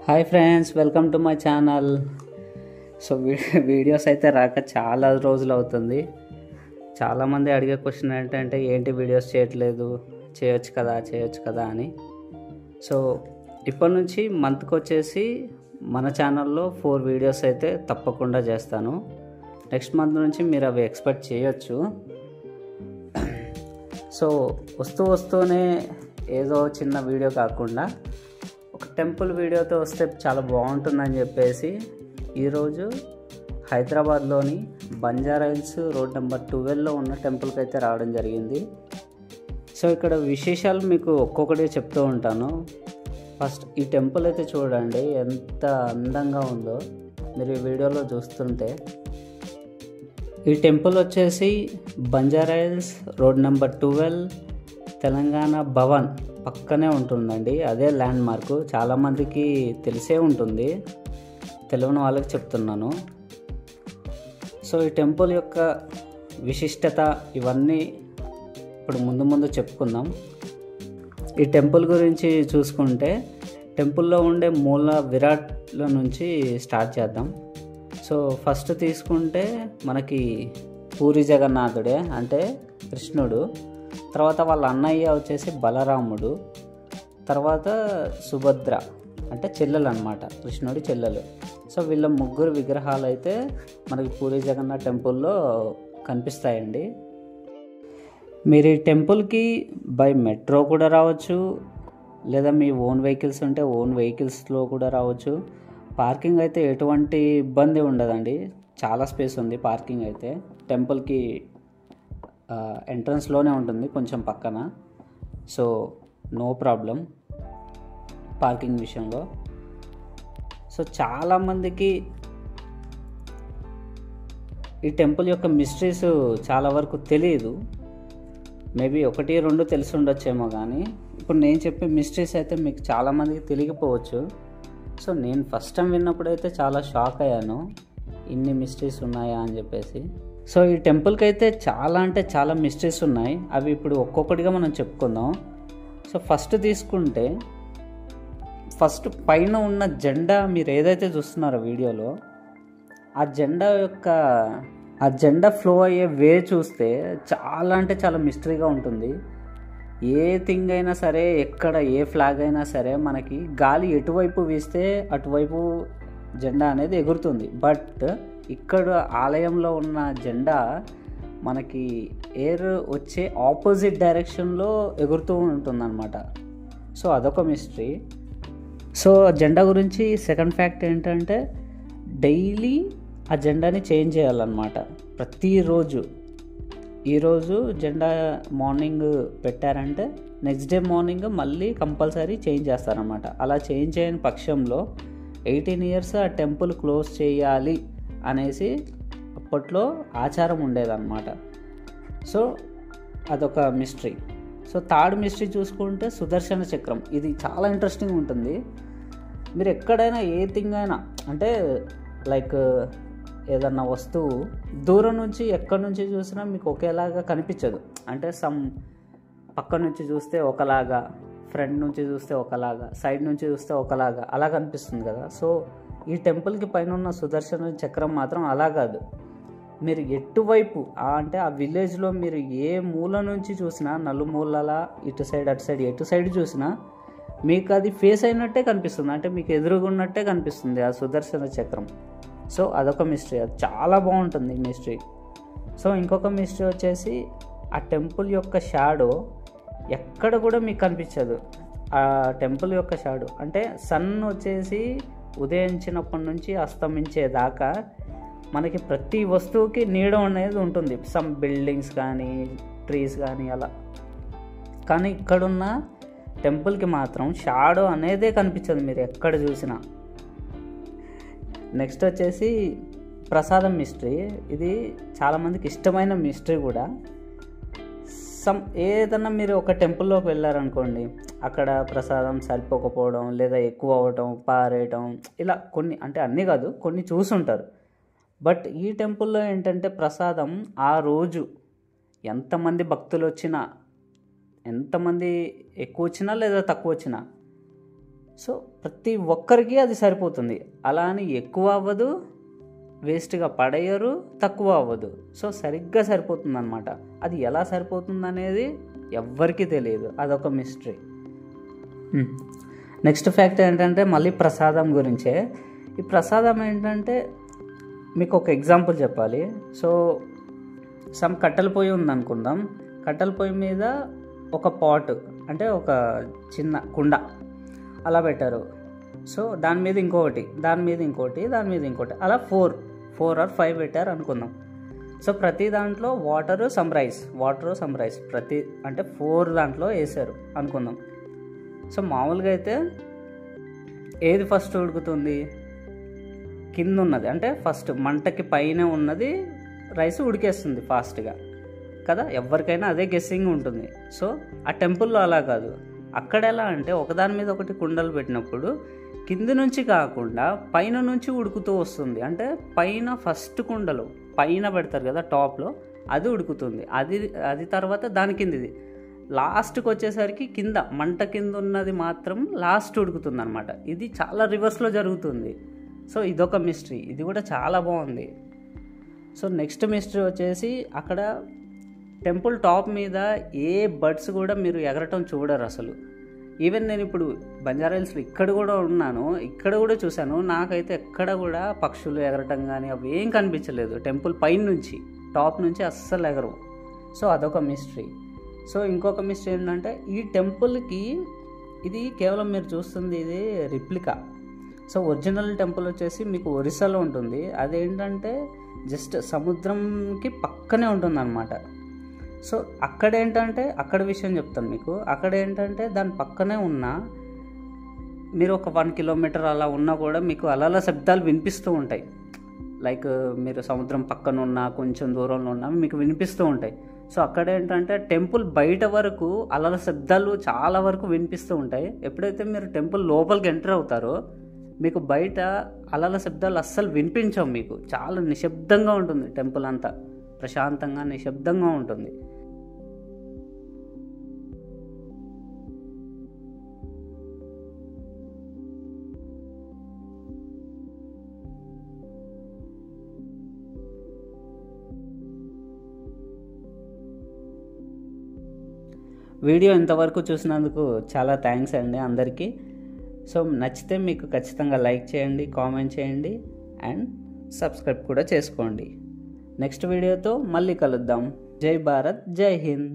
Hi friends, welcome to my channel. So videos అయితే రాక చాలా రోజులు అవుతుంది. చాలామంది అడిగే క్వశ్చన్ ఏంటంటే ఏంటి వీడియోస్ చేయొచ్చు కదా అని. సో ఇప్పటి నుంచి మంత్కి వచ్చేసి మన ఛానల్లో 4 వీడియోస్ అయితే తప్పకుండా చేస్తాను. నెక్స్ట్ మంత్ నుంచి మీరు అవి ఎక్స్పెక్ట్ చేయొచ్చు. సో వస్తూనే ఏదో చిన్న వీడియో కాకుండా ఒక టెంపుల్ వీడియోతో వస్తే చాలా బాగుంటుందని చెప్పేసి ఈరోజు హైదరాబాద్లోని బంజారాహిల్స్ రోడ్ నెంబర్ 12లో ఉన్న టెంపుల్కి అయితే రావడం జరిగింది. సో ఇక్కడ విశేషాలు మీకు ఒక్కొక్కటి చెప్తూ ఉంటాను. ఫస్ట్ ఈ టెంపుల్ అయితే చూడండి ఎంత అందంగా ఉందో మీరు ఈ వీడియోలో చూస్తుంటే. ఈ టెంపుల్ వచ్చేసి బంజారాహిల్స్ రోడ్ నెంబర్ 12 తెలంగాణ భవన్ పక్కనే ఉంటుందండి. అదే ల్యాండ్ మార్కు. చాలామందికి తెలిసే ఉంటుంది, తెలియని వాళ్ళకి చెప్తున్నాను. సో ఈ టెంపుల్ యొక్క విశిష్టత ఇవన్నీ ఇప్పుడు ముందు చెప్పుకుందాం. ఈ టెంపుల్ గురించి చూసుకుంటే టెంపుల్లో ఉండే మూల విరాట్ల నుంచి స్టార్ట్ చేద్దాం. సో ఫస్ట్ తీసుకుంటే మనకి పూరి జగన్నాథుడే అంటే కృష్ణుడు, తర్వాత వాళ్ళ అన్నయ్య వచ్చేసి బలరాముడు, తర్వాత సుభద్ర అంటే చెల్లెలు అనమాట, కృష్ణుడి చెల్లెలు. సో వీళ్ళ ముగ్గురు విగ్రహాలు అయితే మనకి పూరి జగన్నాథ్ టెంపుల్లో కనిపిస్తాయండి. మీరు ఈ టెంపుల్కి బై మెట్రో కూడా రావచ్చు, లేదా మీ ఓన్ వెహికల్స్ ఉంటే ఓన్ వెహికల్స్లో కూడా రావచ్చు. పార్కింగ్ అయితే ఎటువంటి ఇబ్బంది ఉండదండి, చాలా స్పేస్ ఉంది పార్కింగ్ అయితే. టెంపుల్కి ఎంట్రన్స్లోనే ఉంటుంది కొంచెం పక్కన. సో నో ప్రాబ్లం పార్కింగ్ విషయంలో. సో చాలామందికి ఈ టెంపుల్ యొక్క మిస్టరీస్ చాలా వరకు తెలియదు. మేబీ 1-2 తెలిసి ఉండొచ్చేమో, కానీ ఇప్పుడు నేను చెప్పే మిస్టరీస్ అయితే మీకు చాలామందికి తెలియకపోవచ్చు. సో నేను ఫస్ట్ టైం విన్నప్పుడు అయితే చాలా షాక్ అయ్యాను, ఇన్ని మిస్టరీస్ ఉన్నాయా అని చెప్పేసి. సో ఈ టెంపుల్కి అయితే చాలా మిస్టరీస్ ఉన్నాయి. అవి ఇప్పుడు ఒక్కొక్కటిగా మనం చెప్పుకుందాం. సో ఫస్ట్ తీసుకుంటే ఫస్ట్ పైన ఉన్న జెండా మీరు ఏదైతే చూస్తున్నారో వీడియోలో, ఆ జెండా ఫ్లో అయ్యే వే చూస్తే చాలా మిస్టరీగా ఉంటుంది. ఏ థింగ్ అయినా సరే, ఎక్కడ ఏ ఫ్లాగ్ అయినా సరే, మనకి గాలి ఎటువైపు వీస్తే అటువైపు జెండా అనేది ఎగురుతుంది. బట్ ఇక్కడ ఆలయంలో ఉన్న జెండా మనకి ఎయిర్ వచ్చే ఆపోజిట్ డైరెక్షన్లో ఎగురుతూ ఉంటుందన్నమాట. సో అదొక మిస్టరీ. సో జెండా గురించి సెకండ్ ఫ్యాక్ట్ ఏంటంటే డైలీ ఆ జెండాని చేంజ్ చేయాలన్నమాట ప్రతిరోజు. ఈరోజు జెండా మార్నింగ్ పెట్టారంటే నెక్స్ట్ డే మార్నింగ్ మళ్ళీ కంపల్సరీ చేంజ్ చేస్తారనమాట. అలా చేంజ్ చేయని పక్షంలో 18 ఇయర్స్ ఆ టెంపుల్ క్లోజ్ చేయాలి అనేసి అప్పట్లో ఆచారం ఉండేదన్నమాట. సో అదొక మిస్టరీ. సో థర్డ్ మిస్టరీ చూసుకుంటే సుదర్శన చక్రం. ఇది చాలా ఇంట్రెస్టింగ్ ఉంటుంది. మీరు ఎక్కడైనా ఏ థింగ్ అయినా అంటే లైక్ ఏదన్నా వస్తువు దూరం నుంచి ఎక్కడి నుంచి చూసినా మీకు ఒకేలాగా కనిపించదు. అంటే పక్క నుంచి చూస్తే ఒకలాగా, ఫ్రంట్ నుంచి చూస్తే ఒకలాగా, సైడ్ నుంచి చూస్తే ఒకలాగా అలా కనిపిస్తుంది కదా. సో ఈ టెంపుల్కి పైన ఉన్న సుదర్శన చక్రం మాత్రం అలా కాదు. మీరు ఎటువైపు అంటే ఆ విలేజ్లో మీరు ఏ మూల నుంచి చూసినా, నలుమూలల ఇటు సైడ్ అటు సైడ్ ఎటు సైడ్ చూసినా మీకు అది ఫేస్ అయినట్టే కనిపిస్తుంది, అంటే మీకు ఎదురుగున్నట్టే కనిపిస్తుంది ఆ సుదర్శన చక్రం. సో అదొక మిస్టరీ, అది చాలా బాగుంటుంది మిస్టరీ. సో ఇంకొక మిస్టరీ వచ్చేసి ఆ టెంపుల్ యొక్క షాడో ఎక్కడ కూడా మీకు కనిపించదు. ఆ టెంపుల్ యొక్క షాడో అంటే సన్ వచ్చేసి ఉదయించినప్పటి నుంచి అస్తమించేదాకా మనకి ప్రతి వస్తువుకి నీడ అనేది ఉంటుంది. సమ్ బిల్డింగ్స్ కానీ ట్రీస్ కానీ అలా. కానీ ఇక్కడున్న టెంపుల్కి మాత్రం షాడో అనేదే కనిపించదు మీరు ఎక్కడ చూసినా. నెక్స్ట్ వచ్చేసి ప్రసాదం మిస్టరీ. ఇది చాలామందికి ఇష్టమైన మిస్టరీ కూడా. ఏదన్నా మీరు ఒక టెంపుల్లోకి వెళ్ళారనుకోండి, అక్కడ ప్రసాదం సరిపోకపోవడం, లేదా ఎక్కువ అవ్వటం, పారేయటం, ఇలా కొన్ని, అంటే అన్నీ కాదు కొన్ని చూసుంటారు. బట్ ఈ టెంపుల్లో ఏంటంటే ప్రసాదం ఆ రోజు ఎంతమంది భక్తులు వచ్చినా, ఎంతమంది ఎక్కువ వచ్చినా లేదా తక్కువ వచ్చినా, సో ప్రతి ఒక్కరికి అది సరిపోతుంది. అలా అని ఎక్కువ అవ్వదు, వేస్ట్గా పడేయరు, తక్కువ అవ్వదు. సో సరిగ్గా సరిపోతుంది అనమాట. అది ఎలా సరిపోతుంది అనేది ఎవ్వరికీ తెలియదు, అదొక మిస్టరీ. నెక్స్ట్ ఫ్యాక్ట్ ఏంటంటే మళ్ళీ ప్రసాదం గురించే. ఈ ప్రసాదం ఏంటంటే మీకు ఒక ఎగ్జాంపుల్ చెప్పాలి. సో సమ్ కట్టెల పొయ్యి ఉందనుకుందాం. కట్టెల పొయ్యి మీద ఒక పాట్ అంటే ఒక చిన్న కుండ అలా పెట్టారు. సో దాని మీద ఇంకొకటి, దాని మీద ఇంకోటి, దాని మీద ఇంకోటి, అలా 4 or 5 పెట్టారు అనుకుందాం. సో ప్రతి దాంట్లో వాటర్ సమ్ రైస్ ప్రతి అంటే 4 దాంట్లో వేసారు అనుకుందాం. సో మామూలుగా అయితే ఏది ఫస్ట్ ఉడుకుతుంది? కింద ఉన్నది అంటే ఫస్ట్ మంటకి పైన ఉన్నది రైస్ ఉడికేస్తుంది ఫాస్ట్గా కదా, ఎవరికైనా అదే గెస్సింగ్ ఉంటుంది. సో ఆ టెంపుల్లో అలా కాదు. అక్కడ ఎలా అంటే ఒకదాని మీద ఒకటి కుండలు పెట్టినప్పుడు కింద నుంచి కాకుండా పైన నుంచి ఉడుకుతూ వస్తుంది. అంటే పైన ఫస్ట్ కుండలు పైన పెడతారు కదా టాప్లో, అది ఉడుకుతుంది. అది తర్వాత దాని కిందిది లాస్ట్కి వచ్చేసరికి కింద మంట కింద ఉన్నది మాత్రం లాస్ట్ ఉడుకుతుంది అనమాట. ఇది చాలా రివర్స్లో జరుగుతుంది. సో ఇదొక మిస్టరీ, ఇది కూడా చాలా బాగుంది. సో నెక్స్ట్ మిస్టరీ వచ్చేసి అక్కడ టెంపుల్ టాప్ మీద ఏ బర్డ్స్ కూడా మీరు ఎగరటం చూడరు అసలు. ఈవెన్ నేను ఇప్పుడు బంజారాహిల్స్లో ఇక్కడ కూడా ఉన్నాను, ఇక్కడ కూడా చూశాను. నాకైతే ఎక్కడ కూడా పక్షులు ఎగరటం కానీ అవి ఏం కనిపించలేదు. టెంపుల్ పైన నుంచి టాప్ నుంచి అస్సలు ఎగరు. సో అదొక మిస్టరీ. సో ఇంకొక మిస్టరీ ఏంటంటే ఈ టెంపుల్కి ఇది కేవలం మీరు చూస్తుంది ఇది రిప్లికా. సో ఒరిజినల్ టెంపుల్ వచ్చేసి మీకు ఒరిస్సాలో ఉంటుంది. అదేంటంటే జస్ట్ సముద్రంకి పక్కనే ఉంటుంది అన్నమాట. సో అక్కడ విషయం చెప్తాను మీకు. అక్కడ ఏంటంటే దాని పక్కనే ఉన్న మీరు ఒక 1 కిలోమీటర్ అలా ఉన్నా కూడా మీకు అలల శబ్దాలు వినిపిస్తూ ఉంటాయి. లైక్ మీరు సముద్రం పక్కన ఉన్నా కొంచెం దూరంలో ఉన్నా మీకు వినిపిస్తూ ఉంటాయి. సో అక్కడ ఏంటంటే టెంపుల్ బయట వరకు అలల శబ్దాలు చాలా వరకు వినిపిస్తూ ఉంటాయి. ఎప్పుడైతే మీరు టెంపుల్ లోపలికి ఎంటర్ అవుతారో మీకు బయట అలల శబ్దాలు అస్సలు వినిపించవు. మీకు చాలా నిశ్శబ్దంగా ఉంటుంది. టెంపుల్ అంతా ప్రశాంతంగా నిశ్శబ్దంగా ఉంటుంది. వీడియో ఇంతవరకు చూసినందుకు చాలా థ్యాంక్స్ అండి అందరికీ. సో నచ్చితే మీకు ఖచ్చితంగా లైక్ చేయండి, కామెంట్ చేయండి అండ్ సబ్స్క్రైబ్ కూడా చేసుకోండి. నెక్స్ట్ వీడియోతో మళ్ళీ కలుద్దాం. జై భారత్, జై హింద్.